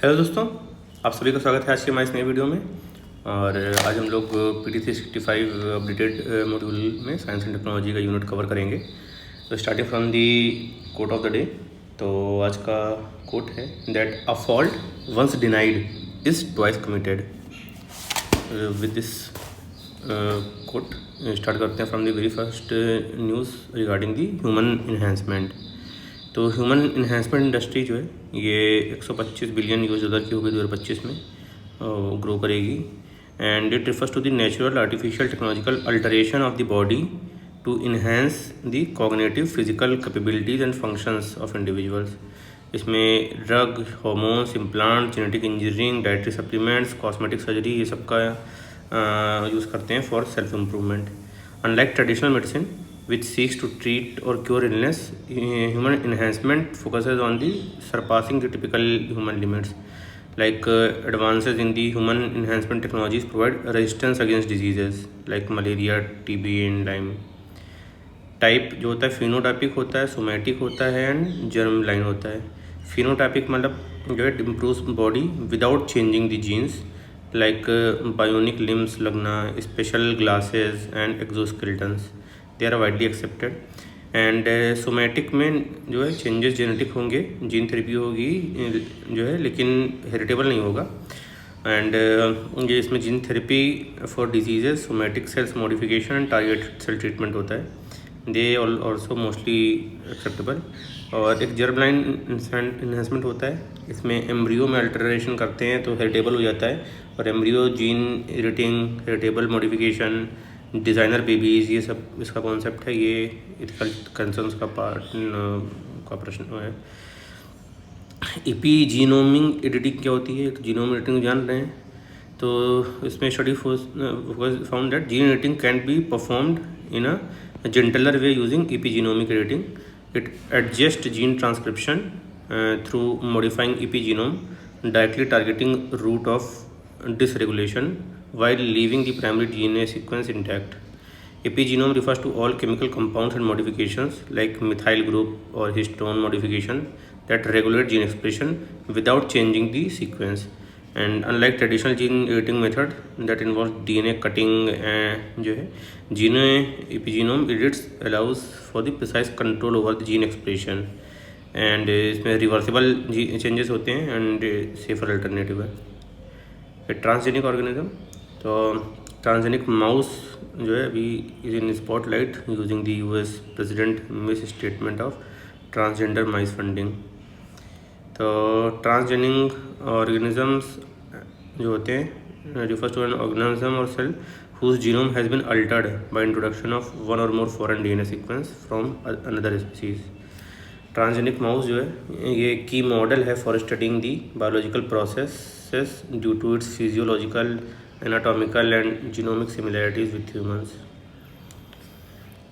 Hello दोस्तों, आप सभी का स्वागत है आज के हमारे इस नए वीडियो में। और आज हम लोग PT365 अपडेटेड मॉड्यूल में साइंस एंड टेक्नोलॉजी का यूनिट कवर करेंगे। तो starting from the quote of the day. तो आज का कोट है that a fault once denied is twice committed. With this quote start करते हैं from the very first news regarding the human enhancement. तो human enhancement industry जो है ये 125 बिलियन $US की होगी 2025 में, ग्रो करेगी। And it refers to the natural artificial technological alteration of the body to enhance the cognitive physical capabilities and functions of individuals. इसमें drug, hormones, implant, genetic engineering, dietary supplements, cosmetic surgery, ये सब का use करते हैं for self improvement. Unlike traditional medicine which seeks to treat or cure illness, human enhancement focuses on the surpassing the typical human limits. Like advances in the human enhancement technologies provide resistance against diseases like malaria, TB and Lyme. Type जो होता है phenotypic होता है, somatic होता है and germ line होता है। Phenotypic मतलब जो है improves body without changing the genes, like bionic limbs लगना, special glasses and exoskeletons, they are widely accepted. And somatic में जो है चेंजेस जेनेटिक होंगे, जीन थेरेपी होगी जो है, लेकिन हेरिटेबल नहीं होगा। एंड ये इसमें gene therapy for diseases, somatic cells modification and targeted cell treatment होता है, दे ऑल्सो मोस्टली एक्सेप्टेबल। और एक जर्म लाइन इन्हेंसमेंट होता है, इसमें एम्ब्रियो में अल्टरेशन करते हैं तो हेरिटेबल हो जाता है। और embryo gene editing, heritable modification, designer babies, ये सब इसका कॉन्सेप्ट है। ये इथिकल कंसर्न्स का पार्ट का प्रश्न है। एपीजीनोमिक एडिटिंग क्या होती है? तो जीनोम एडिटिंग जान रहे हैं। तो इसमें study found that gene editing can be performed in a gentler way using epigenomic editing. It adjusts gene transcription through modifying epigenome, directly targeting root of dysregulation while leaving the primary DNA sequence intact. Epigenome refers to all chemical compounds and modifications like methyl group or histone modification that regulate gene expression without changing the sequence. And unlike traditional gene editing method that involves DNA cutting, जो है जीनो epigenome edits allows for the precise control over the gene expression. And इसमें reversible changes होते हैं and safer alternative है। Transgenic organism, तो transgenic mouse जो है अभी is in spotlight using the US president miss statement of transgender mice funding. तो transgenic organisms जो होते हैं रिफर्स टू एन ऑर्गेनिज्म और cell whose genome has been altered by introduction of one or more foreign DNA sequence from another species. Transgenic mouse जो है ये key model है for studying the biological processes due to its physiological, anatomical and genomic similarities with humans.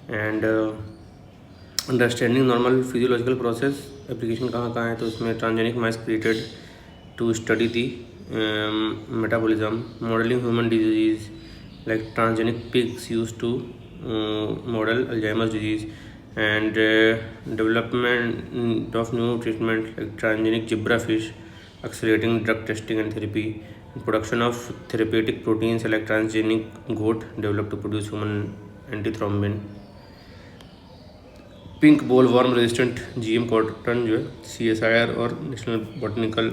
And understanding normal physiological process application कहाँ है? तो इसमें transgenic mice created to study the metabolism, modelling human disease like transgenic pigs used to model Alzheimer's disease, and development of new treatment like transgenic zebrafish, accelerating drug testing and therapy, and production of therapeutic proteins like transgenic goat developed to produce human antithrombin. Pink bollworm resistant GM cotton जो है CSIR और national botanical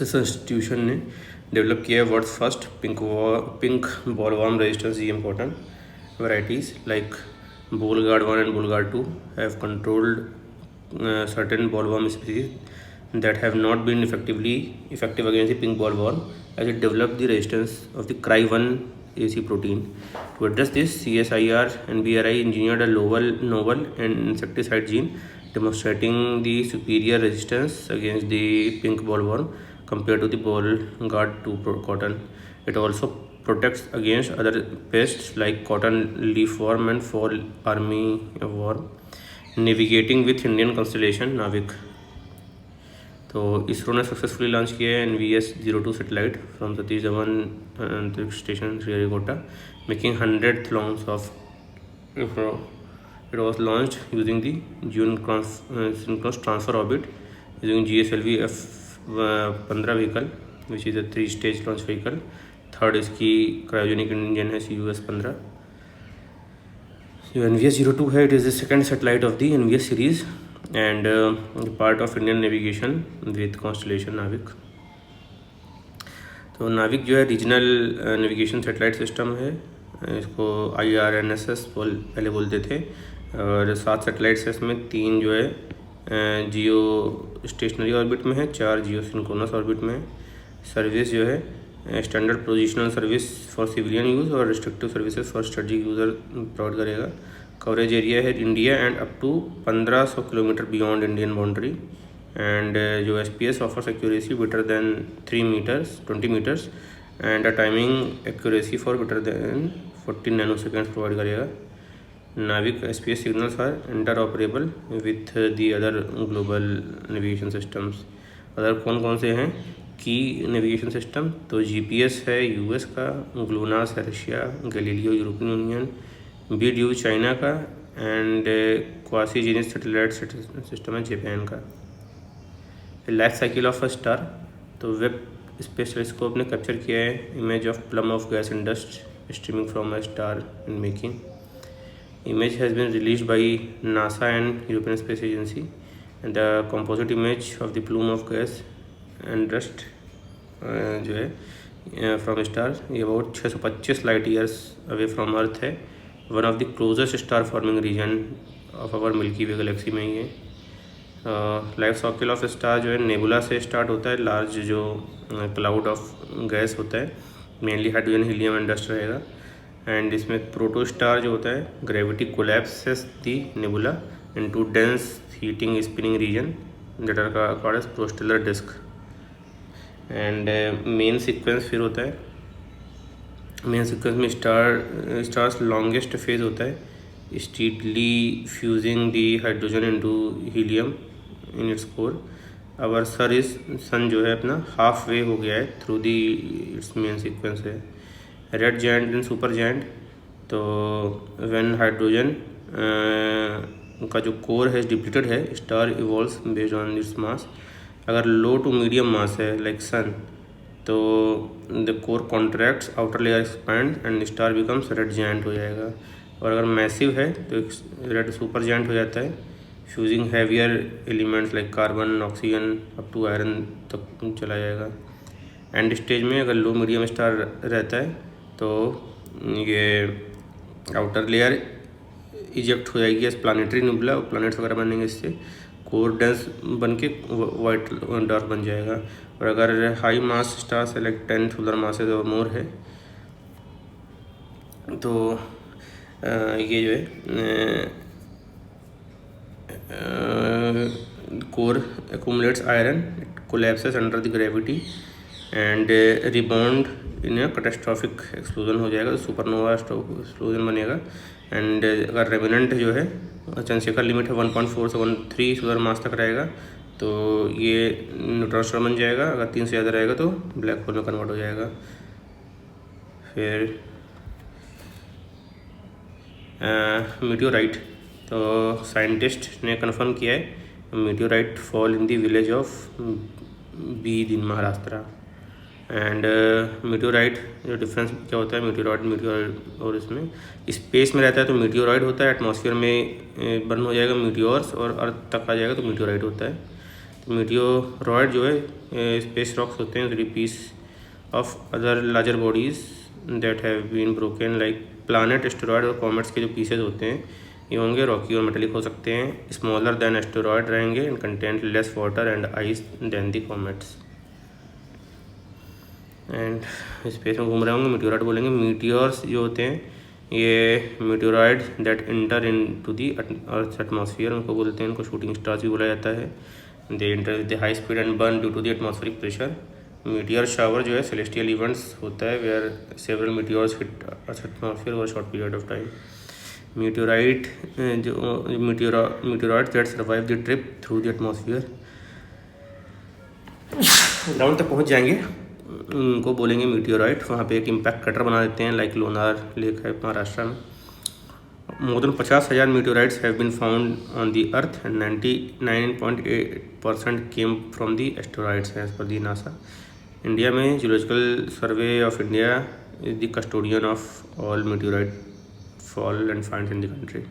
institution ने develop किया है world first pink bollworm resistance GM cotton. varieties like Bollgard 1 and Bollgard 2 have controlled certain bollworm species that have not been effective against the pink bollworm as it developed the resistance of the Cry1 AC protein. To address this, CSIR and BRI engineered a novel and insecticide gene demonstrating the superior resistance against the pink bollworm compared to the Bollgard 2 cotton. It also protects against other pests like cotton leafworm and fall armyworm. Navigating with Indian constellation Navik. तो इसरो ने successfully launch किया है NVS-02 satellite from Satish Dhawan अंतरिक्ष station Sriharikota, making 100th launch of ISRO. It was launched using the geosynchronous transfer orbit using GSLV 15 vehicle which is a 3 stage launch vehicle. Third इसकी cryogenic engine है CUS-15। जो NVS-02 है, it is the second satellite of the NVS series and part of Indian navigation with constellation नाविक। तो नाविक जो है regional navigation satellite system है, इसको IRNSS पहले बोलते थे। और 7 सेटेलाइट्स है इसमें, 3 जो है जियो स्टेशनरी ऑर्बिट में है, 4 जियो सिंक्रोनस ऑर्बिट में है। सर्विस जो है standard positional service for civilian use और restrictive services for strategic user provide करेगा। कवरेज एरिया है India and up to 1500 kilometre beyond Indian boundary. And जो SPS offers accuracy better than 20 metres and a timing accuracy for better than 14 nanoseconds provide करेगा। NavIC SPS signals are interoperable with the other global navigation systems. Other कौन कौन से हैं की navigation system? तो GPS है US का, GLONASS है Russia, Galileo European Union, BDU China का and quasi genius satellite system है जापान का। Life cycle of a star, तो वेब स्पेस टेलीस्कोप ने कैप्चर किया है image of plume of gas in dust streaming from a star in making. Image has been released by NASA and European Space Agency, and the composite image of the plume of gas and dust जो है from star, ये about 625 light years away from Earth है। One of the closest star forming region of our Milky Way galaxy में ही है। Life cycle of star जो है nebula से स्टार्ट होता है, लार्ज जो क्लाउड ऑफ गैस होता है, mainly hydrogen helium and dust रहेगा। एंड इसमें प्रोटो स्टार जो होता है gravity collapses the nebula into dense heating spinning region that are called as protostellar disc. And main sequence फिर होता है, मेन सीक्वेंस में स्टार्स लॉन्गेस्ट फेज होता है steadily fusing the hydrogen into helium in its core. Our sun जो है अपना halfway हो गया है through the its main sequence है। Red giant and super giant, तो व्हेन हाइड्रोजन का जो कोर है डिप्लीटेड है, star evolves based on its mass. अगर लो टू मीडियम मास है लाइक सन, तो the core contracts, outer layer expand and star becomes red giant हो जाएगा। और अगर मैसिव है तो रेड सुपर जायंट हो जाता है, fusing heavier elements like carbon, oxygen up to iron तक चला जाएगा। एंड स्टेज में अगर लो मीडियम स्टार रहता है तो ये आउटर लेयर इजेक्ट हो जाएगी एज प्लानिटरी नुबला, प्लानट्स वगैरह बनेंगे, इससे कोर डेंस बन के वाइट डॉर्क बन जाएगा। और अगर हाई मास स्टार से लाइक 10 सोलर मासेज और मोर है तो ये जो है core accumulates iron, it collapses under the gravity and rebound in a catastrophic explosion हो जाएगा, तो सुपरनोवा एक्सप्लोजन बनेगा। एंड अगर रेमिनेंट जो है चंद्रशेखर लिमिट है 1.4 से 1.3 सोलर मास तक रहेगा, तो ये न्यूट्रॉन स्टार बन जाएगा। अगर 3 से ज़्यादा रहेगा तो ब्लैक होल में कन्वर्ट हो जाएगा। फिर मीटियोराइट, तो साइंटिस्ट ने कंफर्म किया है meteorite fall in the village of Beed in Maharashtra. And meteorite जो डिफरेंस क्या होता है मीटियोराइट और इसमें स्पेस में रहता है तो मीटियोराइट होता है, एटमॉस्फेयर में बर्न हो जाएगा मीटियोर्स और अर्थ तक आ जाएगा तो मीटियोराइट होता है। तो मीटियोराइट जो है स्पेस रॉक्स होते हैं, three piece of other larger bodies that have been broken like planet, asteroid और कॉमेट्स के जो पीसेज होते हैं ये होंगे रॉकी और मेटेलिक हो सकते हैं, स्मॉलर देन एस्टेरॉयड रहेंगे and content less water and ice than the comets. And space में घूम रहे होंगे, मीटियोराइट बोलेंगे। मीटियोर्स जो होते हैं ये meteoroid that enter into the Earth atmosphere उनको बोलते हैं, इनको शूटिंग स्टार्स भी बोला जाता है। They enter with the high speed and burn due to the atmospheric pressure. Meteor shower जो है सेलेस्टियल इवेंट्स होता है where several meteors hit Earth atmosphere over short period of time. Meteorite जो meteorite that survive the trip through the atmosphere, ground तक पहुंच जाएंगे उनको बोलेंगे मीटियोराइट। वहाँ पे एक इम्पैक्ट कटर बना देते हैं लाइक लोनार लेक है महाराष्ट्र में, More than 50,000 meteorites have been found on the Earth and 99.8% came from the asteroids as per the NASA. India में Geological Survey of India is the custodian of all meteorite fall and finds in the country.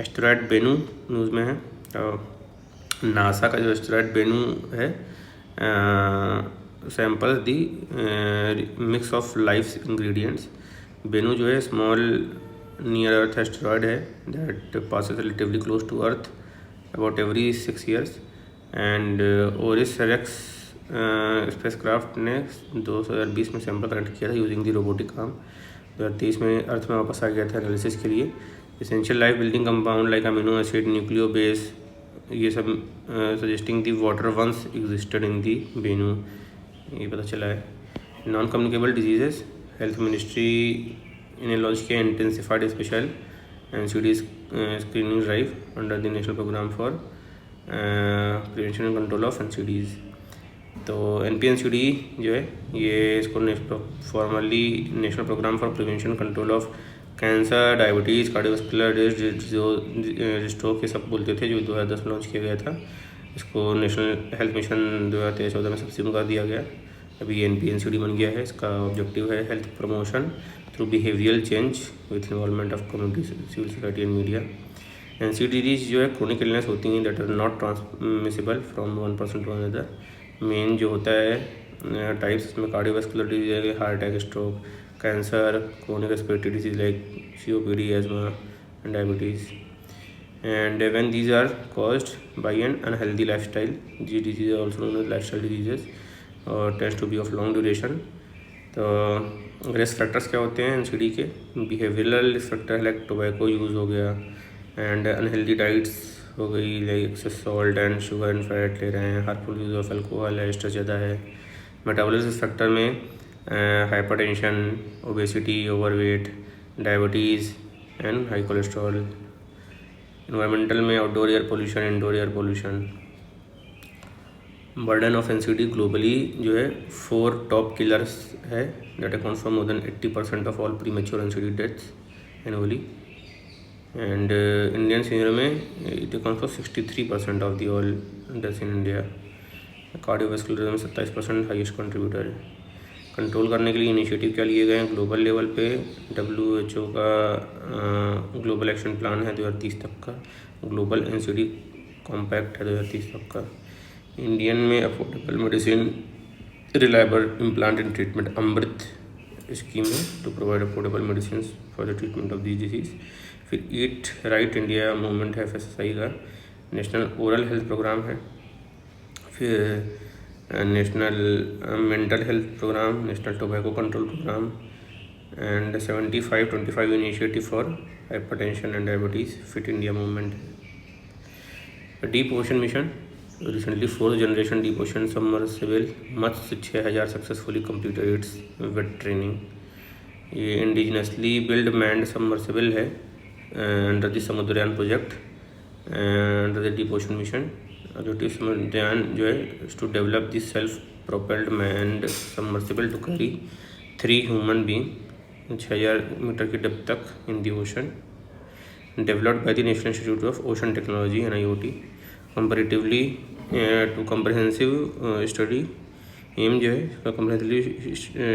Asteroid Bennu news में है. NASA का जो asteroid Bennu है sample the mix of life ingredients. Bennu जो है small near Earth asteroid है that passes relatively close to Earth about every 6 years. And OSIRIS REx spacecraft ने 2020 में सैंपल कलेक्ट किया था यूजिंग दी रोबोटिक आर्म. 2023 में अर्थ में वापस आ गया था एनालिसिस के लिए. Essential life building compound like amino acid nucleobase ये सब suggesting the water once existed in the Bennu ये पता चला है. Non communicable diseases health ministry ने लॉन्च किया intensified special NCD screening drive under the national programme for prevention and control of NCDs. तो NPNCD जो है ये इसको formally national programme for prevention control of cancer diabetes cardiovascular disease stroke ये सब बोलते थे, जो 2010 में लॉन्च किया गया था. इसको नेशनल हेल्थ मिशन 2013-14 में सब्सिडी कर दिया गया. अभी NPNCD बन गया है. इसका ऑब्जेक्टिव है health promotion through behavioural change with involvement of community civil society and media. NCDs जो है क्रोनिक इलनेस होती हैं that are not transmissible from one person to another. Main जो होता है टाइप्स इसमें cardiovascular disease, heart attack, stroke, cancer, chronic respiratory disease like COPD, asthma and diabetes. And when these are caused by an unhealthy lifestyle, these diseases are also known as lifestyle diseases और tends to be of long duration. तो risk factors क्या होते हैं NCD के? Behavioural risk factor like tobacco use हो गया and unhealthy diets हो गई like excess salt and sugar and fat ले रहे हैं, हार्मफुल यूज़ ऑफ अल्कोहल है, स्ट्रेस ज़्यादा है. मेटाबॉलिक रिस्क फैक्टर में hypertension, obesity, overweight, diabetes and high cholesterol. Environmental में outdoor air pollution, indoor air pollution. Burden of NCD globally जो है 4 टॉप किलर्स है that account for more than 80% of all premature NCD deaths annually. And Indian senior में it account for 63% of the all deaths in India. Cardiovascular में 27% highest contributor है. Control करने के लिए initiative क्या लिए गए हैं ग्लोबल लेवल पे? WHO का ग्लोबल एक्शन प्लान है 2030 तक का. ग्लोबल NCD कॉम्पैक्ट है 2030 तक का. इंडियन में affordable medicine reliable implant and treatment AMRIT scheme है to provide affordable medicine for the treatment of this disease. फिर ईट राइट इंडिया मूवमेंट है FSSAI का. नेशनल ओरल हेल्थ प्रोग्राम है. फिर national mental health programme, national tobacco control programme and 75-25 initiative for hypertension and diabetes. Fit India movement. Deep ocean mission recently 4th generation deep ocean submersible Matsya 6000 successfully completed its weight training. ये indigenously build manned submersible है under the Samudrayaan project under the deep ocean mission. Objective Samudrayaan जो है to develop this self propelled manned submersible to carry 3 human being 6000 metre की depth तक in the ocean. Developed by the National Institute of Ocean Technology NIOT. Comparatively to comprehensive study aim जो है इसका comprehensively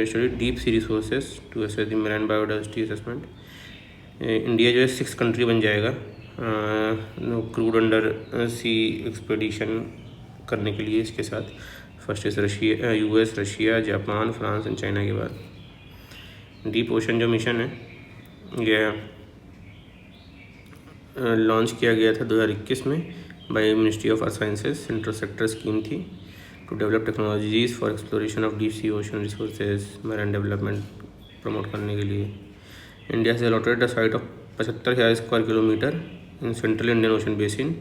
study deep sea resources to assess the marine biodiversity assessment. India जो है 6th country बन जाएगा crude under सी expedition करने के लिए. इसके साथ first is Russia, US, Russia, Japan, France and China के बाद. डीप ओशन जो मिशन है ये लॉन्च किया गया था 2021 में by ministry of earth sciences. Central sector scheme थी to develop technologies for exploration of deep sea ocean resources marine development promote करने के लिए. India has allotted the site of 75,000 square kilometre in central Indian Ocean basin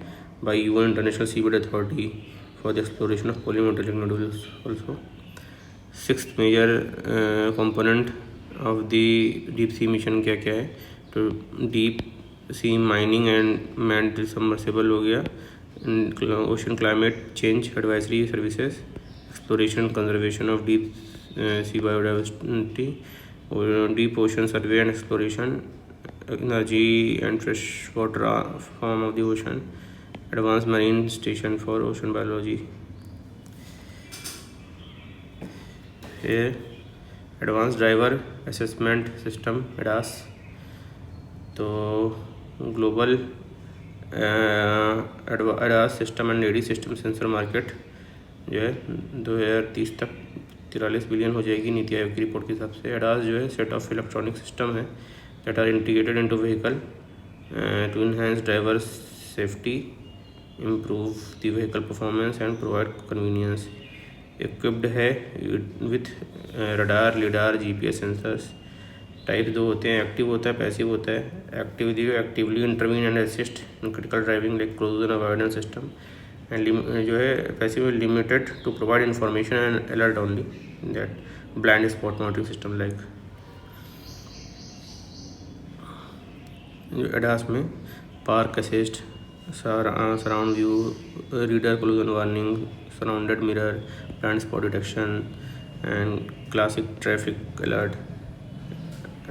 by UN international seabed authority for the exploration of polymetallic nodules also. 6th major component of the deep sea mission क्या क्या है? तो deep sea mining and manned submersible हो गया. Ocean climate change advisory services, exploration conservation of deep C biodiversity, deep ocean survey and exploration energy and fresh water form of the ocean, advanced marine station for ocean biology. Here, advanced driver assessment system ADAS. तो global ADAS system and AD system sensor market जो है 2030 तक 43 billion हो जाएगी नीति आयोग की report के हिसाब से। ADAS जो है सेट ऑफ इलेक्ट्रॉनिक सिस्टम है that are integrated into vehicle to enhance driver safety, improve the vehicle performance and provide convenience. Equipped है with radar, lidar, GPS sensors. Type दो होते हैं, एक्टिव होता है, पैसिव होता है। Active actively intervene and assist in critical driving like collision avoidance system, and जो है passive limited to provide information and alert only, that blind spot monitoring system like. जो एडास में पार्क असिस्ट, सराउंड व्यू, रीडर collision warning, surrounded mirror, blind spot detection and classic traffic alert,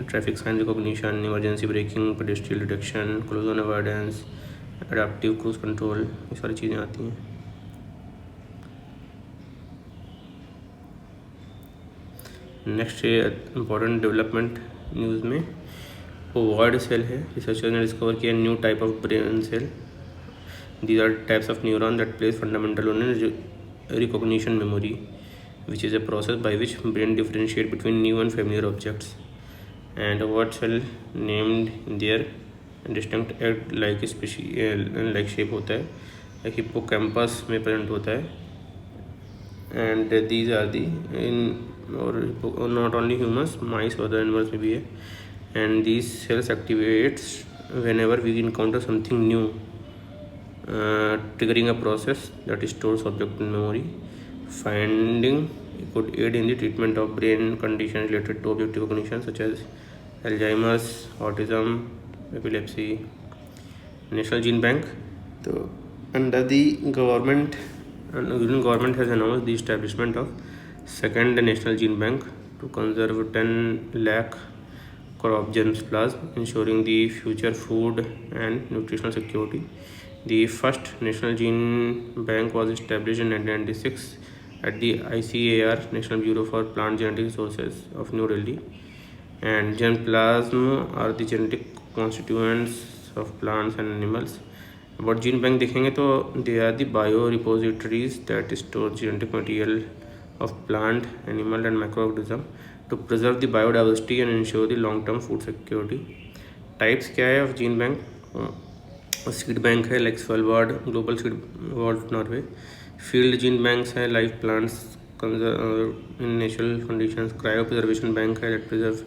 traffic sign recognition, emergency braking, pedestrian detection, collision avoidance, adaptive cruise control, ये सारी चीज़ें आती हैं। Next important development news में ovoid cell है। Researcher ने discover किया new type of brain cell. These are types of neuron that plays fundamental role in recognition memory, which is a process by which brain differentiate between new and familiar objects. And ovoid cell named their distinct act like like shape होता है, like hippocampus में present होता है। And these are the इन और not only humans, माइस और other animals में भी है। And these cells activates whenever we encounter something new, triggering a process that stores object in memory. Finding could aid in the treatment of brain conditions related to object recognition such as Alzheimer's, autism, epilepsy. National Gene Bank. So under the government, Union government has announced the establishment of second National Gene Bank to conserve 10 lakh crop gems plus, ensuring the future food and nutritional security. The first National Gene Bank was established in 1996 at the ICAR, National Bureau for Plant Genetic Resources of New Delhi. And germplasm are the genetic constituents of plants and animals. About Gene Bank देखेंगे तो they are the biorepositories that store genetic material of plant, animal and microorganism to preserve the biodiversity and ensure the long-term food security. Types क्या है of gene bank? Seed bank है like Svalbard, global seed vault Norway. Field gene banks है live plants in natural conditions. Cryopreservation bank है that preserve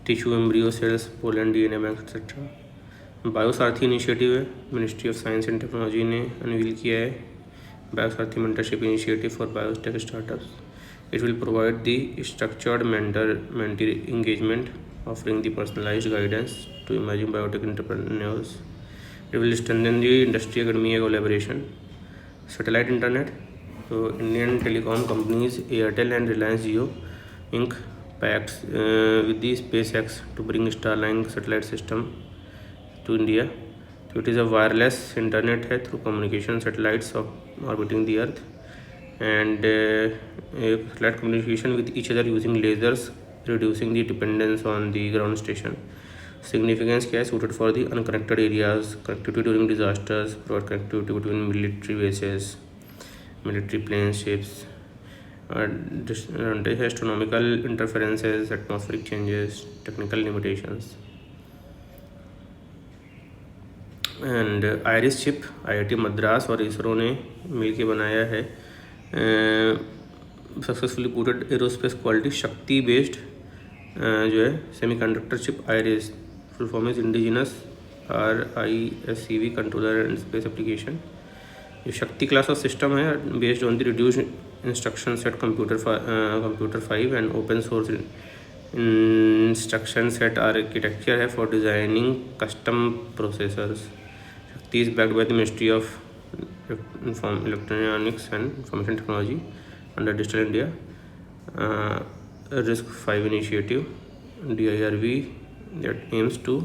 tissue, embryo cells, pollen, DNA bank etcetera. BioSaarthi initiative है, ministry of science and technology ने unveil किया है BioSaarthi mentorship initiative for biotech startups. It will provide the structured mentor engagement, offering the personalized guidance to emerging biotech entrepreneurs. It will strengthen the industry academia collaboration. Satellite internet. So Indian telecom companies Airtel and Reliance Jio Inc. pacts with the SpaceX to bring Starlink satellite system to India. So it is a wireless internet है through communication satellites orbiting the Earth. And satellite communication with each other using lasers, reducing the dependence on the ground station. Significance क्या है? Suited for the unconnected areas, connectivity during disasters, provide connectivity between military bases, military planes, ships, astronomical interferences, atmospheric changes, technical limitations. And IRIS chip IIT Madras और इसरो ने मिलकर बनाया है successfully booted aerospace quality शक्ति based जो है semiconductor chip Iris. Full form is indigenous RISC-V controller and space application. ये शक्ति क्लास ऑफ सिस्टम है based on the reduce instruction set computer 5 and open source instruction set architecture है for designing custom processors. शक्ति is backed by the ministry of Electronics and Information Technology under Digital India RISC-V initiative DIRV that aims to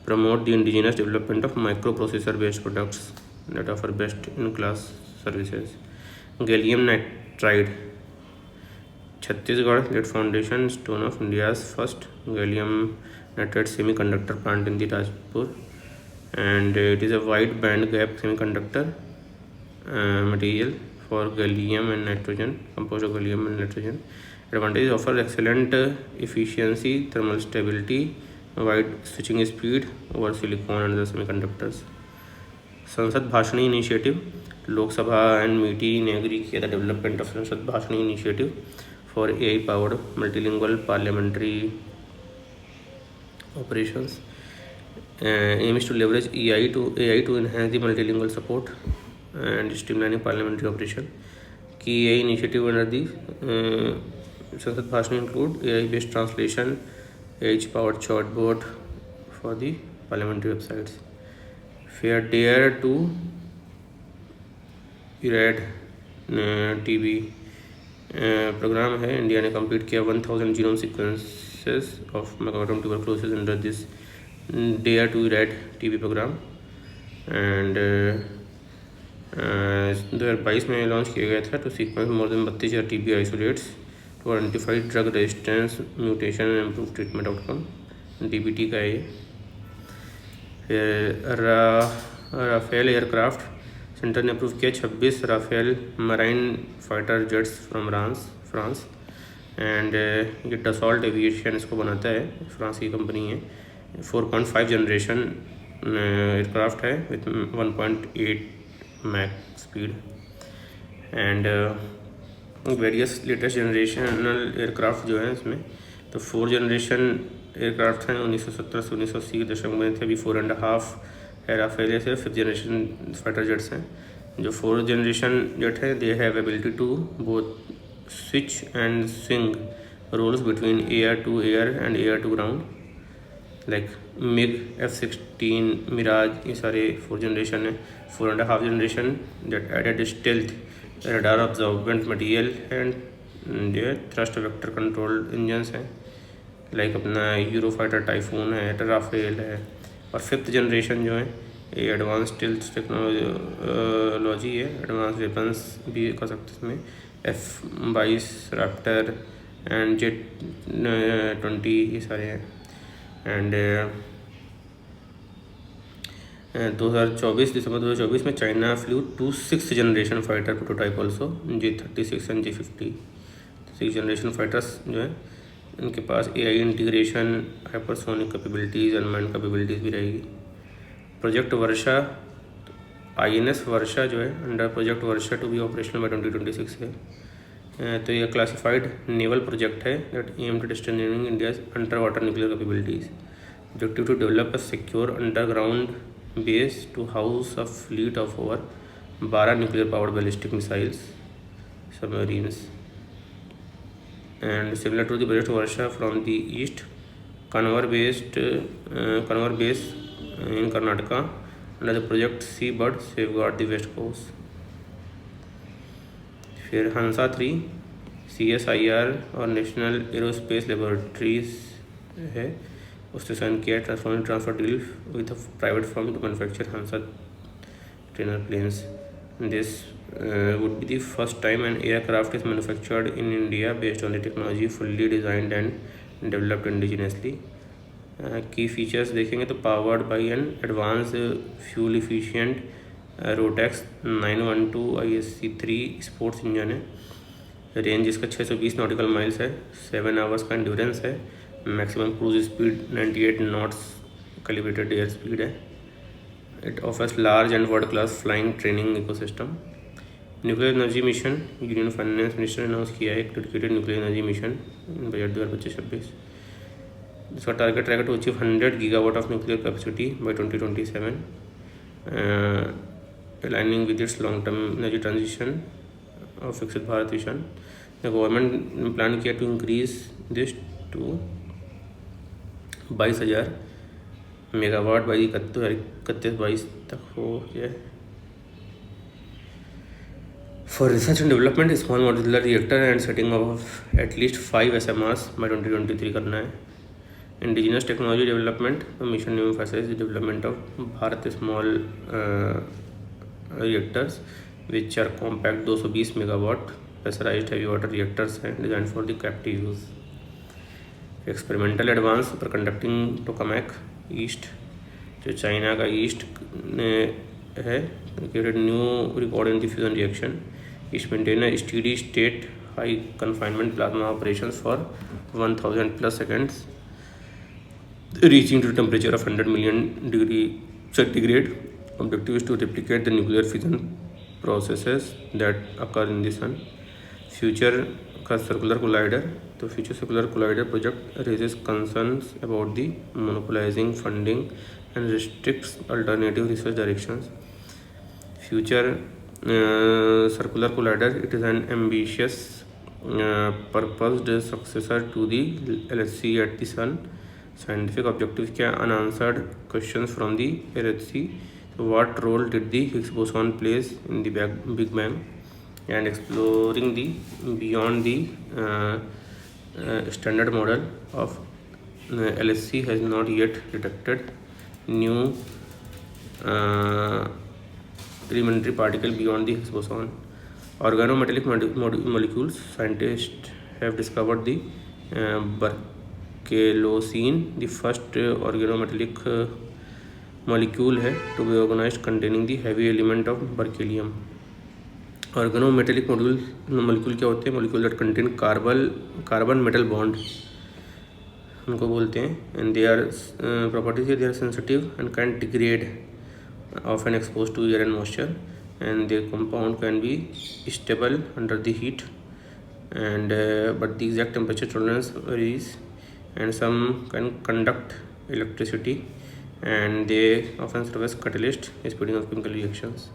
promote the indigenous development of microprocessor based products that offer best in class services. Gallium nitride, Chhattisgarh laid foundation stone of India's first gallium nitride semiconductor plant in the Rajpur, and it is a wide band gap semiconductor material for gallium and nitrogen, composed of gallium and nitrogen. Advantages: offer excellent efficiency, thermal stability, wide switching speed over silicon and other semiconductors. संसद Bhashini initiative, Lok Sabha and मीटी ने agree किया था development of Sansad Bhashini initiative for AI powered multilingual parliamentary operations. Aim is to leverage AI to enhance the multilingual support and streamlining parliamentary operation. Key AI initiative under the Sansad Bhashn include AI based translation, AI powered chatbot for the parliamentary websites. Fair Dare to IRAD TB programme है. India ने complete किया 1000 genome sequences of mycobacterium tuberculosis under this dare to IRAD TB programme. And 2022 में launch किया गया था to sequence more than 32,000 TB isolates to identify drug resistance mutation and improve treatment outcome. DBT का है ये. फिर Rafale aircraft, centre ने approve किया 26 Rafale marine fighter jets from France. And ये डसॉल्ट एविएशन इसको बनाता है, फ्रांस की कंपनी है. 4.5 जनरेशन एयरक्राफ्ट है with 1.8 Mach speed. And various latest generational aircraft जो है इसमें, तो 4 जनरेशन एयरक्राफ्ट हैं 1970 से 1980 के दशक में थे. अभी 4.5 है राफेल से. 5th जनरेशन फाइटर जेट्स हैं. जो 4th जनरेशन जेट है they have ability to both switch and swing roles between air to air and air to ground, like MiG, F-16, Mirage, ये सारे 4th जनरेशन है. 4.5 generation that added stealth radar absorbent material and जो thrust vector control engines हैं, like अपना Eurofighter Typhoon है, Rafale है. और 5th generation जो है ये एडवांस स्टेल्थ टेक्नोलॉजी है, एडवांस वेपन्स भी कर सकते हैं इसमें. F-22 रैप्टर एंड Jet-20 ये सारे हैं. एंड दिसंबर 2024 में China flew 6th generation fighter prototype also, J-36 and J-50. 6th generation fighters जो है इनके पास AI integration, hypersonic capabilities, unmanned capabilities भी रहेगी. प्रोजेक्ट वर्षा, INS वर्षा जो है under project Varsha to be operational by 2026 है. तो ये क्लासिफाइड नेवल प्रोजेक्ट है that aim to strengthening India's underwater nuclear capabilities. Objective to develop a secure underground base to house a fleet of over 12 nuclear powered ballistic missiles submarines. And similar to the Project Varsha from the east, Kanwar base in Karnataka under the Project Seabird safeguard the west coast. फिर Hansa 3 CSIR और national aerospace laboratories है, उसने sign किया transfer deal with a private firm to manufacture Hansa trainer planes. This would be the first time an aircraft is manufactured in India based on the technology fully designed and developed indigenously. Key features देखेंगे तो powered by an advanced fuel efficient Rotax 912 ISC3 sports engine है. Range इसका 620 nautical miles है. 7 hours का endurance है. Maximum cruise speed 98 knots calibrated air speed है. It offers large and world-class flying training ecosystem. Nuclear energy mission, union finance minister ने announce किया है एक dedicated nuclear energy mission budget 2025-26. इसका target रहेगा to achieve 100 gigawatt of nuclear capacity by 2027, aligning with its long term energy transition of Viksit Bharat mission. The government ने plan किया to increase this to 22,000 megawatt by 2031-22 तक हो जाए. For research and development small modular reactor and setting of at least 5 SMRs by 2023 करना है. Indigenous technology development, the mission emphasizes the development of Bharat small reactors, which are compact 220 megawatt pressurized heavy water reactors and designed for the captive use. Experimental advance superconducting tokamak east, जो China का east है, created new record in the fusion reaction. East maintain a steady state high confinement plasma operations for 1000 plus seconds, reaching to the temperature of 100 million degree centigrade. Objective is to replicate the nuclear fission processes that occur in the sun. Future का circular collider, तो future circular collider project raises concerns about the monopolising funding and restricts alternative research directions. Future circular collider, it is an ambitious purposed successor to the LHC at the Sun. Scientific objectives क्या? Unanswered questions from the LHC. So what role did the Higgs boson plays in the Big Bang? And exploring the beyond the standard model of LHC has not yet detected new elementary particle beyond the Higgs boson. Organometallic molecules, scientists have discovered the berkeleocene, the first organometallic molecule है to be organized containing the heavy element of berkelium. Organometallic molecule क्या होते हैं? Molecule that contain carbon metal bond उनको बोलते हैं. And they are properties, they are sensitive and can degrade, often exposed to air and moisture, and their compound can be stable under the heat, and but the exact temperature tolerance varies, and some can conduct electricity, and they often serve as catalyst speeding of chemical reactions.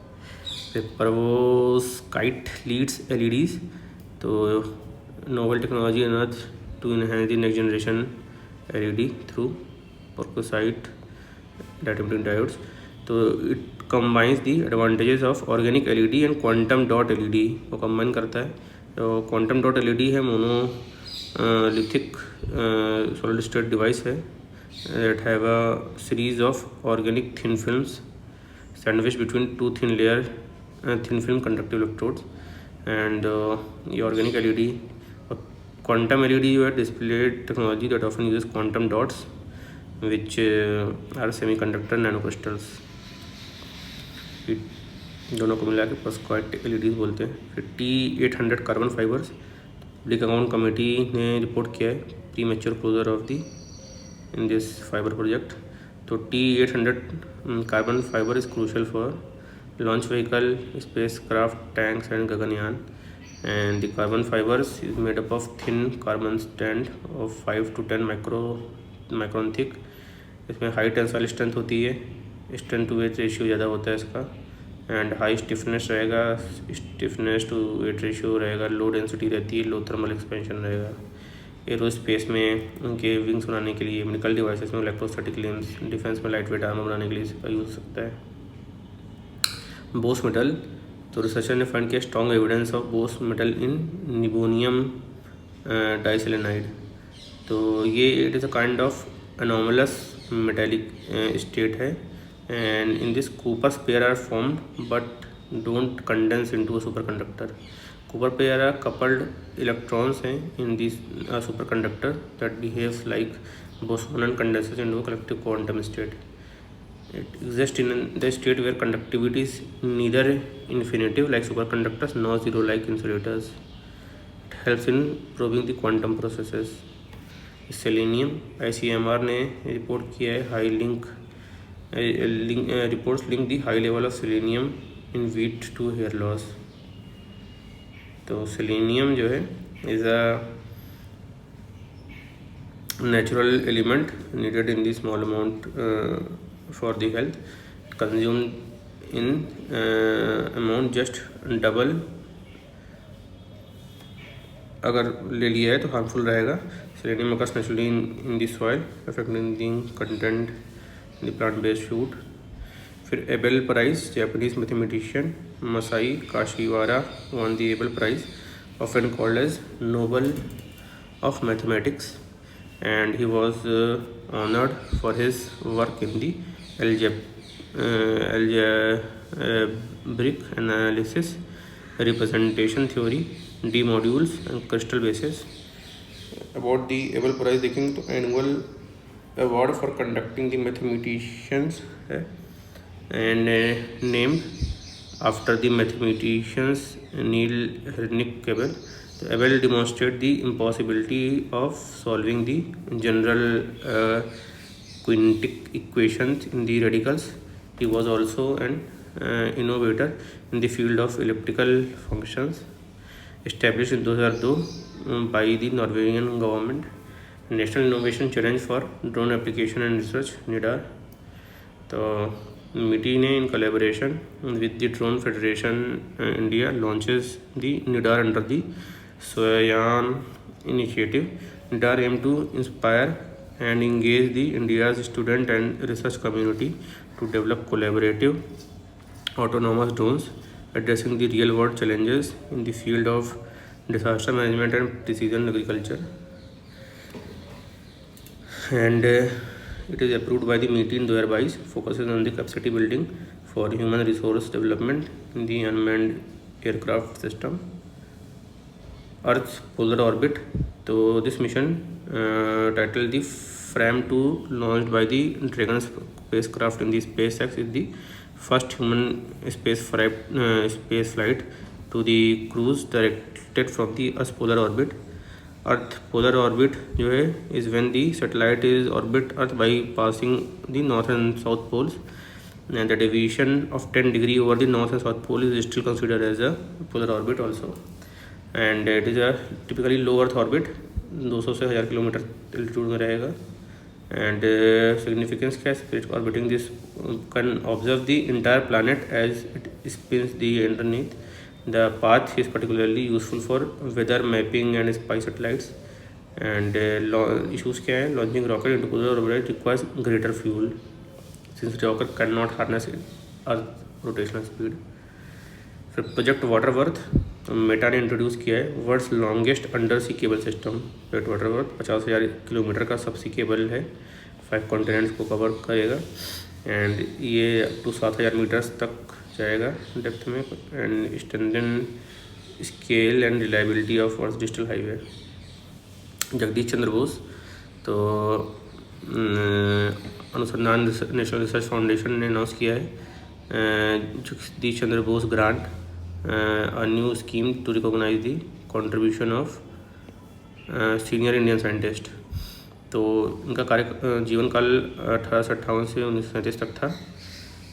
Perovskite leads LEDs, तो novel technology unearthed to enhance the next generation LED through perovskite datum diodes. तो it combines the advantages of organic LED and quantum dot LED को combine करता है. तो quantum dot LED है monolithic solid state device है that have a series of organic thin films sandwich between two thin film conductive electrodes. And ये organic LED और quantum LED जो है display technology that often uses quantum dots which are semiconductor nanocrystals. दोनों को मिला के perovskite LEDs बोलते हैं. फिर T800 carbon fibres, public account committee ने रिपोर्ट किया है premature closure of the in this fibre project. तो T800 carbon fibre is crucial for launch vehicle, spacecraft, tanks and Gaganyaan. And the carbon fibres is made up of thin carbon stand of 5 to 10 micron thick. इसमें high tensile strength होती है, strength to weight ratio ज़्यादा होता है इसका, and high stiffness रहेगा, stiffness to weight ratio रहेगा, low density रहती है, लो थर्मल एक्सपेंशन रहेगा. एरो स्पेस में उनके विंग्स बनाने के लिए, मेडिकल डिवाइसेस में इलेक्ट्रोस्टैटिक लिम्स, डिफेंस में लाइट वेट आर्मर बनाने के लिए इसका यूज़ हो सकता है. बोस मेटल, तो रिसर्चर ने फाइंड किया strong evidence of Bose metal in niobium diselenide. तो ये it is a kind of anomalous metallic state है, and in this Cooper's pair are formed but don't condense into a superconductor. Cooper pair are coupled electrons हैं in this superconductor that behaves like boson and condenses into a collective quantum state. It exists in the state where conductivity is neither infinitive like superconductors nor zero like insulators. It helps in probing the quantum processes. Selenium, ICMR ने report किया है high reports link the high level of selenium in wheat to hair loss. तो selenium जो है is a natural element needed in the small amount for the health. Consumed in amount just double अगर ले लिया है तो harmful रहेगा. selenium occurs naturally in the soil affecting the content the plant-based food. फिर Abel prize, Japanese mathematician Masaki Kashiwara won the Abel Prize, often called as Nobel of Mathematics, and he was honored for his work in the algebraic analysis, representation theory, D modules and crystal bases. About the Abel prize देखेंगे तो annual award for conducting the mathematicians है and named after the mathematicians Niels Henrik Abel. So Abel demonstrated the impossibility of solving the general quintic equations in the radicals. He was also an innovator in the field of elliptical functions, established in 2002 by the Norwegian government. National Innovation Challenge for Drone Application and Research (NIDAR). तो MITI ने in collaboration with the Drone Federation India launches the NIDAR under the Swayan initiative. NIDAR aimed to inspire and engage the India's student and research community to develop collaborative autonomous drones addressing the real world challenges in the field of disaster management and precision agriculture. And it is approved by the MITI in 2022, focuses on the capacity building for human resource development in the unmanned aircraft system. Earth's polar orbit. So this mission titled the FRAM-2, launched by the Dragon spacecraft in the SpaceX, is the first human space flight to the cruise directed from the Earth's polar orbit. Earth polar orbit जो है is when the satellite is orbit Earth by passing the north and south poles, and the deviation of 10 degree over the north and south pole is still considered as a polar orbit also. And it is a typically low Earth orbit, 200 से 1000 kilometre altitude में रहेगा. And significance क्या है, orbiting this can observe the entire planet as it spins the underneath. The path is particularly useful for weather mapping and spy satellites. And issues क्या है, launching rocket into polar orbit requires greater fuel since rocket cannot harness Earth rotational speed. फिर project Waterworth Meta ने introduce किया है, world's longest undersea cable system. Project Waterworth 50,000 kilometre का subsea cable है, 5 continents को cover करेगा. And ये up to 7,000 metres तक जाएगा डेप्थ में. And strengthen scale and reliability of world's digital highway. Jagdish Chandra Bose तो अनुसंधान नेशनल रिसर्च फाउंडेशन ने अनाउंस किया है Jagdish Chandra Bose grant, a new scheme to recognize the contribution of senior Indian scientist. तो इनका कार्य जीवन काल 1858 से 1937 तक था.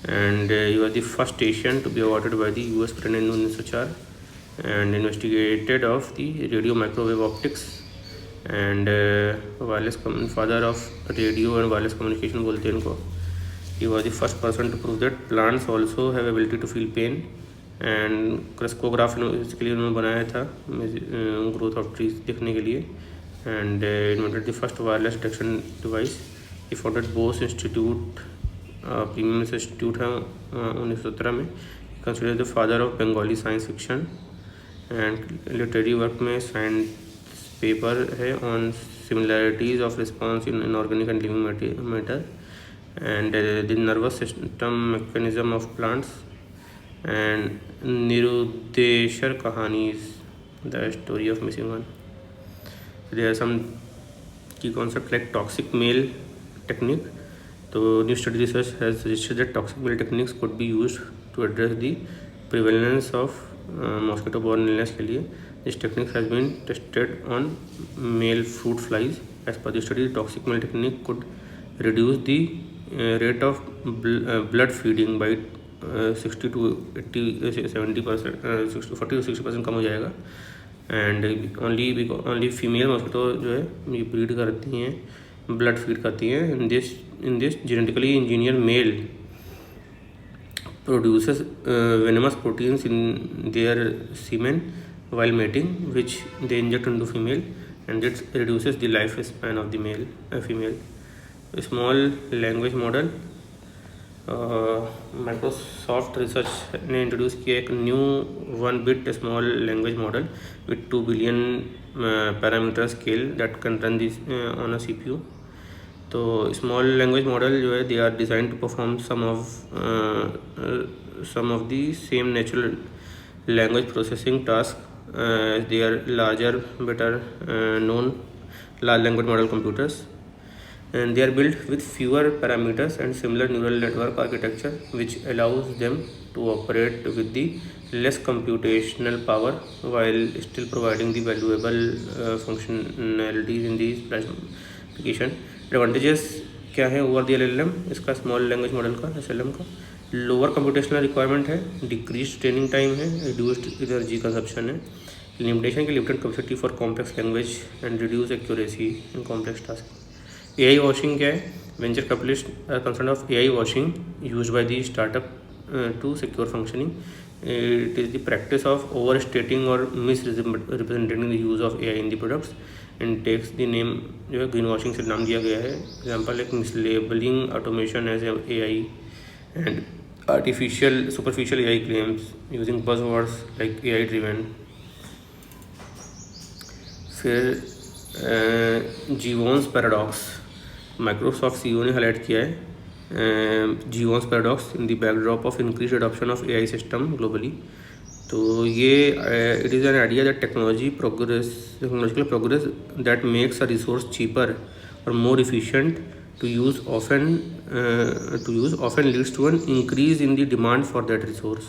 And he was the first Asian to be awarded by the US president in 1904. And investigated of the radio microwave optics and wireless father of radio and wireless communication बोलते हैं इनको. He was the first person to prove that plants also have ability to feel pain. And crescograph इसके लिए उन्होंने बनाया था, growth of trees देखने के लिए. And invented the first wireless detection device. He founded Bose institute, premium institute है 1917 में. Considered the father of Bengali science fiction. And literary work में साइंस पेपर है on similarities of response in inorganic and living matter. And the nervous system mechanism of plants. And Nirudeshar Kahani's the story of missing one. There are some key concepts like toxic male technique. So new study research has suggested that toxic male techniques could be used to address the prevalence of mosquito-borne illness के लिए. This technique has been tested on male fruit flies. As per the study, toxic male technique could reduce the rate of blood feeding by 60 to 70%, 40 to 60% कम हो जाएगा. And only female mosquito जो है ये breed करती हैं, blood feed करती हैं. In this genetically engineer male produces venomous proteins in their semen while mating, which they inject into female, and it reduces the life span of the female. Small language model. Microsoft research ने introduce किया एक new 1 bit small language model with 2 billion parameter scale that can run this on a CPU. तो small language model जो है they are design to perform some of the same natural language processing task as they are larger, better known large language model computers, and they are built with fewer parameters and similar neural network architecture, which allows them to operate with the less computational power while still providing the valuable functionalities in the application. Advantages क्या है over the LLM इसका, small language model का, SLM का? Lower computational requirement है, decrease training time है, reduced energy consumption है, limitation की limited capacity for complex language and reduce accuracy in complex task. AI washing क्या है? Venture capitalist are concern of AI washing used by the startup to secure functioning. It is the practice of overstating और misrepresenting the use of AI in the products and takes the name जो है green washing से नाम दिया गया है. Example एक mislabeling automation as AI and superficial AI claims using buzzwords like AI driven. फिर जीवॉन्स पैराडॉक्स, माइक्रोसॉफ्ट CEO ने हाईलाइट किया है Jevons paradox in the backdrop of increase adoption of AI system globally. तो ये it is an idea that technological progress that makes a resource cheaper और more efficient to use often leads to an increase in the demand for that resource.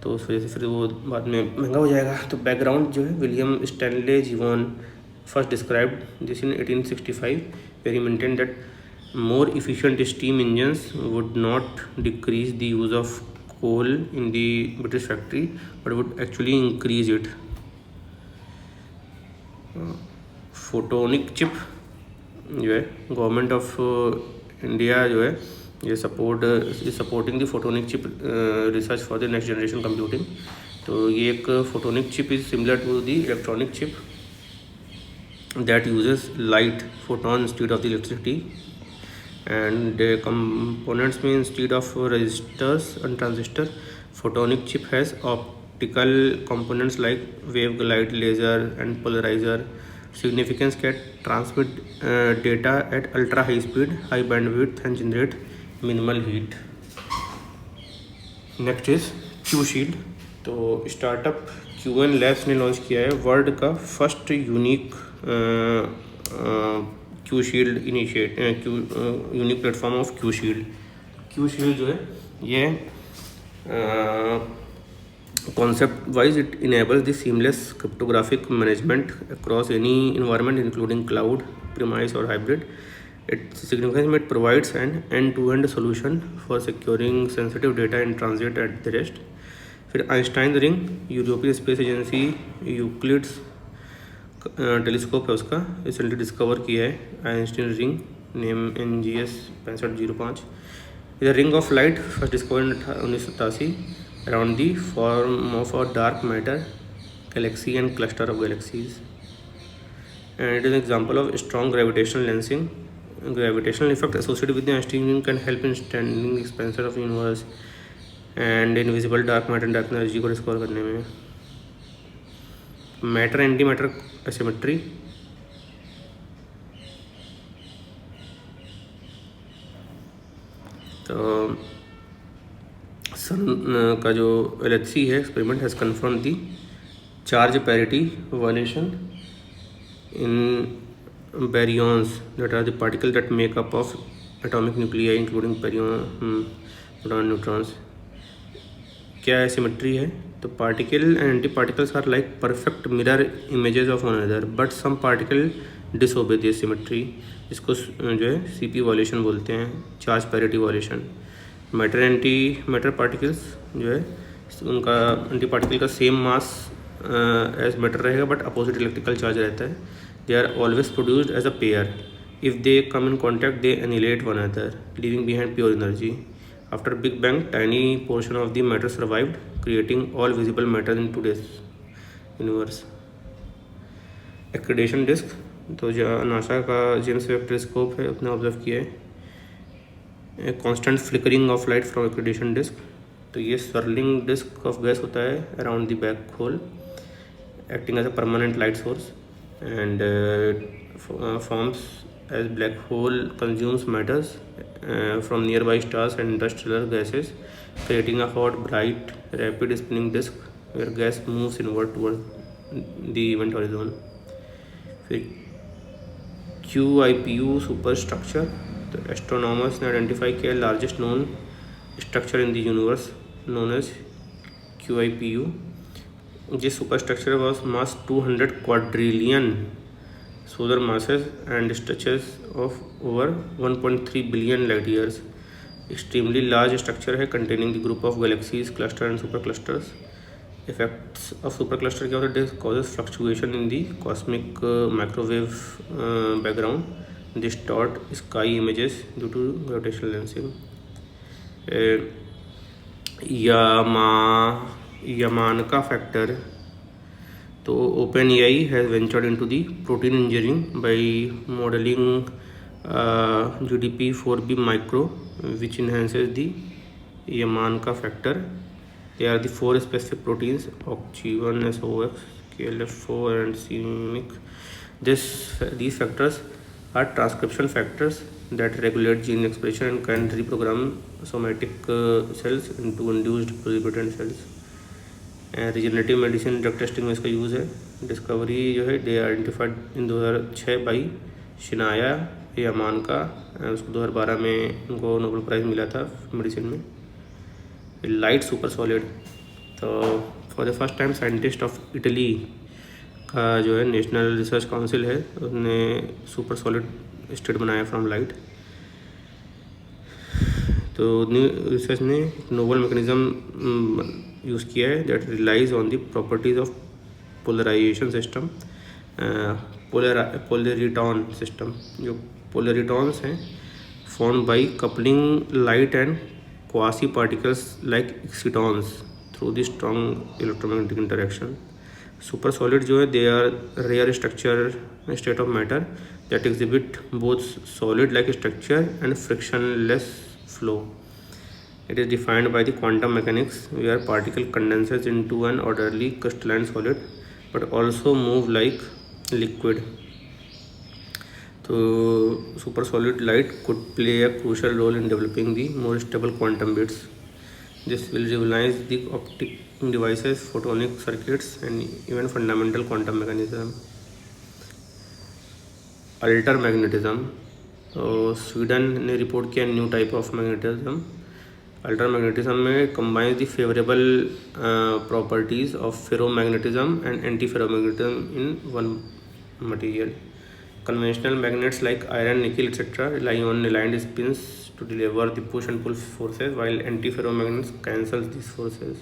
तो उस वजह से फिर वो बाद में महंगा हो जाएगा. तो बैकग्राउंड जो है, William Stanley Jevon first described this in 1865 where he maintained that more efficient steam engines would not decrease the use of coal in the British factory but would actually increase it. Photonic chip जो है, government of India जो है ये supporting the photonic chip research for the next generation computing. तो ये एक photonic chip is similar to the electronic chip that uses light photon instead of the electricity and components में instead of registers and transistor. Photonic chip has optical components like wave guide, laser and polarizer. Significance can transmit data at ultra high speed, high bandwidth and generate minimal heat. Next is Q-Shield. तो startup QN Labs ने launch किया है world का first unique Q-Shield unique platform of Q-Shield. Q-Shield जो है ये concept wise it enables the seamless cryptographic management across any environment including cloud, premise or hybrid. Its significance it provides an end-to-end solution for securing sensitive data in transit at the rest. फिर Einstein ring, European space agency Euclid's telescope है उसका recently discover किया है Einstein ring, name NGS 6505. इधर ring of light first discover in 1987 around the form of a dark matter galaxy and cluster of galaxies, and it is an example of strong gravitational lensing. Gravitational effect associated with the Einstein ring can help in understanding the expansion of universe and invisible dark matter and dark energy को discover करने में. Matter anti matter asymmetry. तो सन का जो LHC है experiment has confirm the charge parity violation in baryons that are the particle that make up of atomic nuclei including proton neutrons. क्या symmetry है? तो particle and anti particles are like perfect mirror images of one another but some particle disobey this symmetry, इसको जो है CP violation बोलते हैं, charge parity violation. Matter anti matter particles जो है उनका एंटी पार्टिकल का सेम मास एज मैटर रहेगा बट अपोजिट इलेक्ट्रिकल चार्ज रहता है. They are always produced as a pair. If they come in contact they एनिलेट one another leaving behind pure energy. After big bang tiny portion of the matter survived creating all visible matter in today's universe. Accretion disc, तो जो NASA का James Webb telescope है उसने observe किया है constant flickering of light from accretion disc. तो ये swirling disc of gas होता है around the black hole acting as a permanent light source. and forms as black hole, consumes matters from nearby stars and interstellar gases, creating a hot, bright, rapid spinning disk where gas moves inward toward the event horizon. फिर QIPU superstructure, the astronomers ने identify किया largest known structure in the universe known as QIPU. This superstructure was mass 200 quadrillion solar masses and stretches of over 1.3 billion light years. Extremely large structure है, containing the group of galaxies, cluster and superclusters. Effects of supercluster क्या होता है? This causes fluctuation in the cosmic microwave background, distort sky images due to gravitational lensing. Yamanaka factor, तो OpenAI has ventured into the protein engineering by modelling GDP4b micro which enhances the Yamanaka factor. They are the 4 specific proteins OCH1, SOX, KLF4 and c-MYC. These factors are transcription factors that regulate gene expression and can reprogram somatic cells into induced pluripotent cells. Regenerative medicine drug testing में इसका use है. Discovery जो है day identified in 2006 by शिनाया यामानका, उसको 2012 में उनको Nobel prize मिला था मेडिसिन में. लाइट सुपर सॉलिड, तो for the first time scientist of Italy का जो है नेशनल रिसर्च काउंसिल है, उसने सुपर सॉलिड स्टेट बनाया फ्रॉम लाइट. तो न्यू रिसर्च ने नोवल मैकेनिज्म यूज़ किया है that relies on the properties of polarization system, polariton system. जो पोलरिटॉन्स हैं form by coupling light and quasi particles like excitons through the strong electromagnetic interaction. Super solid जो है they are rare structure state of matter that exhibit both solid like structure and frictionless flow. It is defined by the quantum mechanics where particle condenses into an orderly crystalline solid but also move like liquid. So super solid light could play a crucial role in developing the more stable quantum bits. This will revolutionize the optic devices, photonic circuits and even fundamental quantum mechanism. Altermagnetism, तो Sweden ने report किया new type of magnetism. अल्ट्रामैग्नेटिज्म में combines the favourable properties of ferromagnetism and anti ferromagnetism in one material. Conventional magnets like iron, निकल etcetera rely on aligned spins to deliver the push and pull forces, while anti ferromagnets cancels these forces.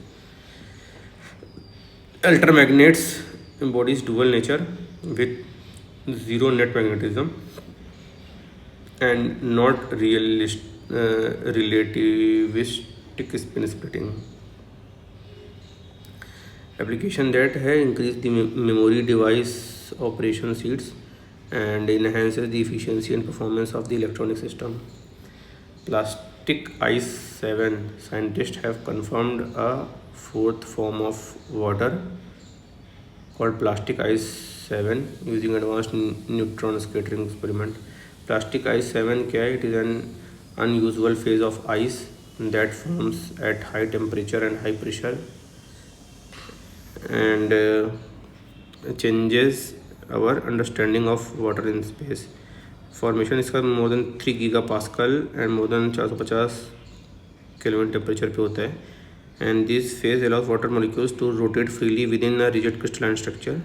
Altermagnets embodies dual nature with zero net magnetism and not relativistic spin splitting. Application that है increase the memory device operation speeds and enhances the efficiency and performance of the electronic system. Plastic Ice 7, scientists have confirmed a fourth form of water called Plastic Ice 7 using advanced neutron scattering experiment. Plastic Ice 7 क्या है? It is an unusual phase of ice that forms at high temperature and high pressure and changes our understanding of water in space. Formation इसका more than 3 gigapascal and more than 450 Kelvin temperature पे होता है. And this phase allows water molecules to rotate freely within a rigid crystalline structure.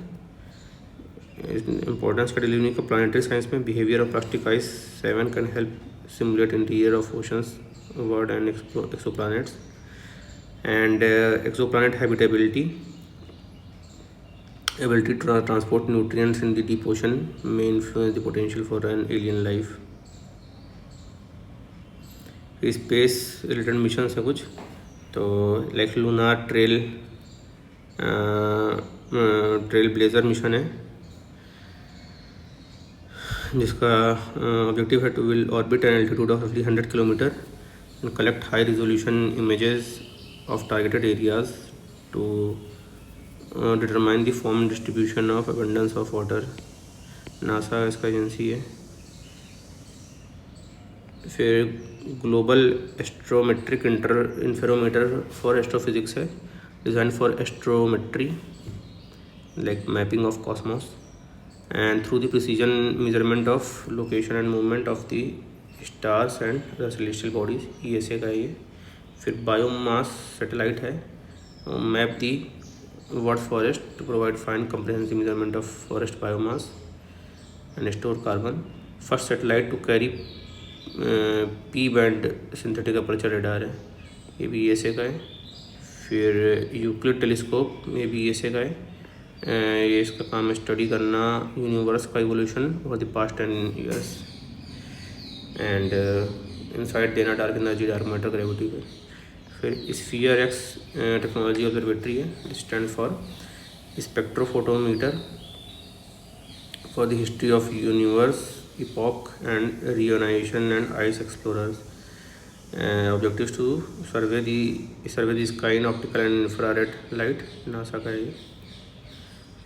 Importance का delivery का planetary science में behaviour of plastic ice 7 can help simulate interior of oceans, world and exoplanets. And exoplanet habitability, ability to transport nutrients in the deep ocean may influence the potential for an alien life. Space related mission है कुछ, तो like lunar trailblazer mission है जिसका objective है to will orbit an altitude of roughly 100 kilometre and collect high resolution images of targeted areas to determine the form distribution of abundance of water NASA इसका agency है। फिर global astrometric interferometer for astrophysics है, design for astrometry like mapping of cosmos and through the precision measurement of location and movement of the stars and the celestial bodies, ESA का है ये। फिर biomass satellite है, map the world forest to provide fine comprehensive measurement of forest biomass and store carbon. First satellite to carry P band synthetic aperture radar है, ये भी ESA का है। फिर यूक्लिड टेलीस्कोप, ये भी ESA का है। ये इसका काम है स्टडी करना यूनिवर्स का evolution over the past 10 years and inside देना dark energy, dark matter, gravity पे। फिर स्फीयर एक्स टेक्नोलॉजी ऑब्जर्वेटरी है, stand for spectrophotometer for the history of universe, epoch and reionization and ice explorers. Objectives to survey the sky in optical and infrared light, NASA का है ये।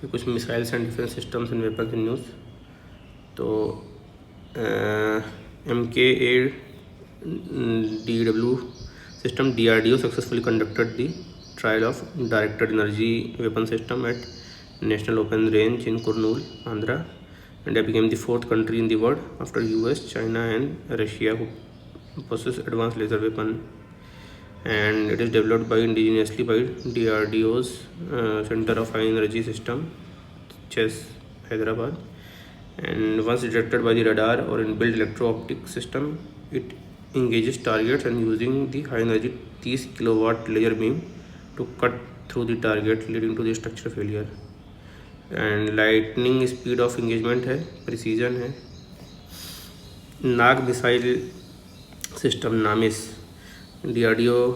कुछ missiles and defence systems and weapons in news. तो MKADW system, DRDO successfully conducted the trial of directed energy weapon system at National Open Range in Kurnool, Andhra. India became the 4th country in the world after US, China and Russia who possess advanced laser weapon, and it is developed by indigenously by DRDO's Center of High Energy System, CHES, Hyderabad. And once detected by the radar or inbuilt electro-optic system, it engages targets and using the high energy 30 kilowatt laser beam to cut through the target, leading to the structure failure. And lightning speed of engagement है, precision है। Nag missile system, NAMIS, DRDO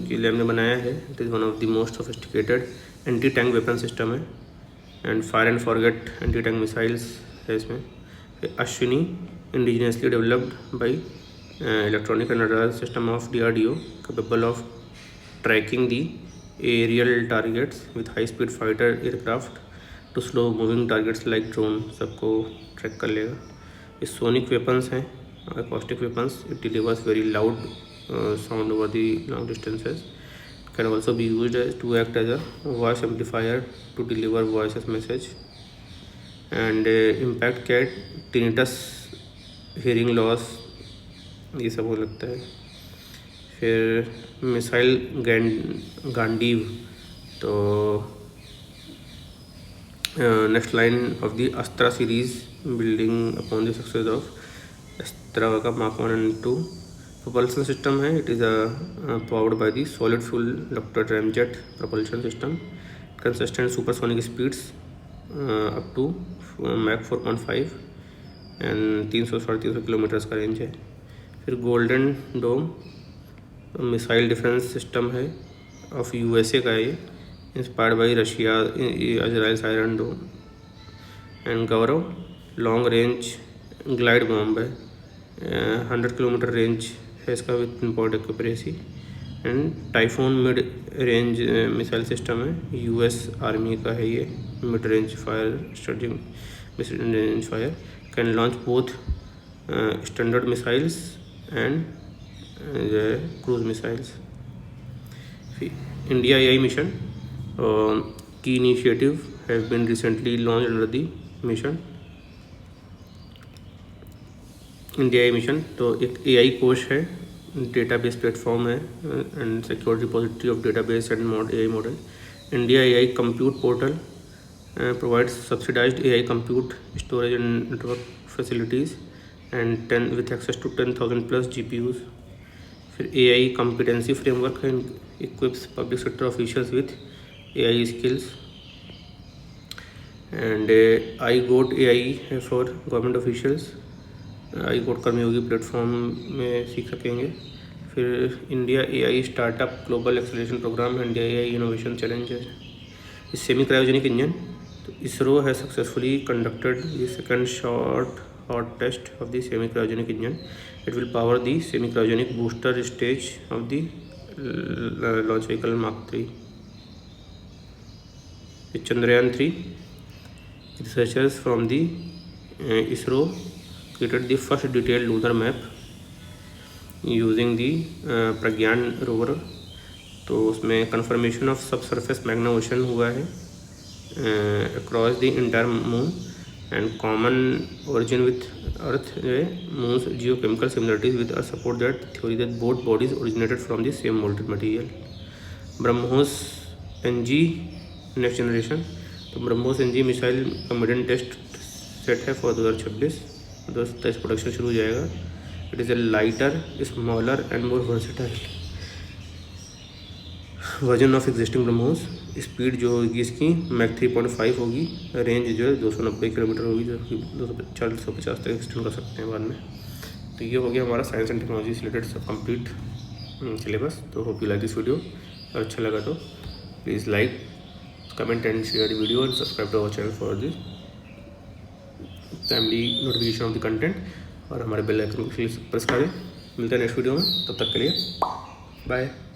की lab ने बनाया है। It is one of the most sophisticated anti tank weapon system है and fire and forget anti tank missiles है इसमें। Ashwini, indigenously developed by electronic and radar system of DRDO, capable of tracking the aerial targets with high speed fighter aircraft to slow moving targets like drone, सबको track कर लेगा। ये sonic weapons हैं, acoustic weapons. It delivers very loud sound over the long distances. Can also be used to act as a voice amplifier to deliver voice message. And impact cat, tinnitus, hearing loss, ये सब हो लगता है। फिर missile Gandiv, तो next line of the Astra series building upon the success of Astra का Mark 1 and 2 propulsion system है। it is powered by the solid fuel Dr. Ramjet propulsion system, consistent supersonic speeds up to Mach 4.5 and 300 kilometre का range है। फिर golden dome missile defence system है of USA का है ये, inspired by Russia Israel siren dome. And Gaurav, long range glide bomb है, 100 kilometre range है इसका with pin point accuracy. And typhoon mid range missile system है, US आर्मी का है ये। Mid range fire strategic mid range fire, can launch both standard missiles and cruise missiles. India AI mission, key initiative have been recently launched under the mission, India AI mission। तो एक AI कोश है, database platform है and secure repository of database and AI model. India AI compute portal provides subsidized AI compute storage and network facilities and 10 with access to 10,000 plus GPUs। फिर AI competency framework है, equips public sector officials with AI skills। And iGoat AI है for government officials, iGoat Karmayogi platform में सीख सकेंगे। फिर India AI startup global acceleration program, India AI innovation challenge है। इस semi cryogenic engine, तो इसरो है successfully conducted the second short hot test of the semi cryogenic engine. It will power the semi cryogenic booster stage of the launch vehicle Mark 3। Chandrayaan 3, researchers from the ISRO created the first detailed lunar map using the Pragyan rover. तो उसमें confirmation of सब surface Magna ocean हुआ है across the entire moon and common origin with अर्थ जो है moons geochemical similarities with a support that theory that both bodies originated from the same molted material. BrahMos NG next generation. तो BrahMos NG missile का मिडन test set है for 2026। 2027 production शुरू हो जाएगा। It is a lighter smaller and more versatile version of existing BrahMos. Speed जो होगी इसकी Mac 3.5 होगी। रेंज जो है 290 किलोमीटर होगी, जो कि 240-250 तक एक्सटेंड कर सकते हैं बाद में। तो ये हो गया हमारा साइंस एंड टेक्नोलॉजी से रिलेटेड सब कंप्लीट सिलेबस। तो hope you like this video. अगर अच्छा लगा तो please like, comment and share the video and subscribe to our channel for the timely notification of the content, और हमारे बेल आइकन को प्रेस करें। मिलते हैं नेक्स्ट वीडियो में, तब तक के लिए बाय।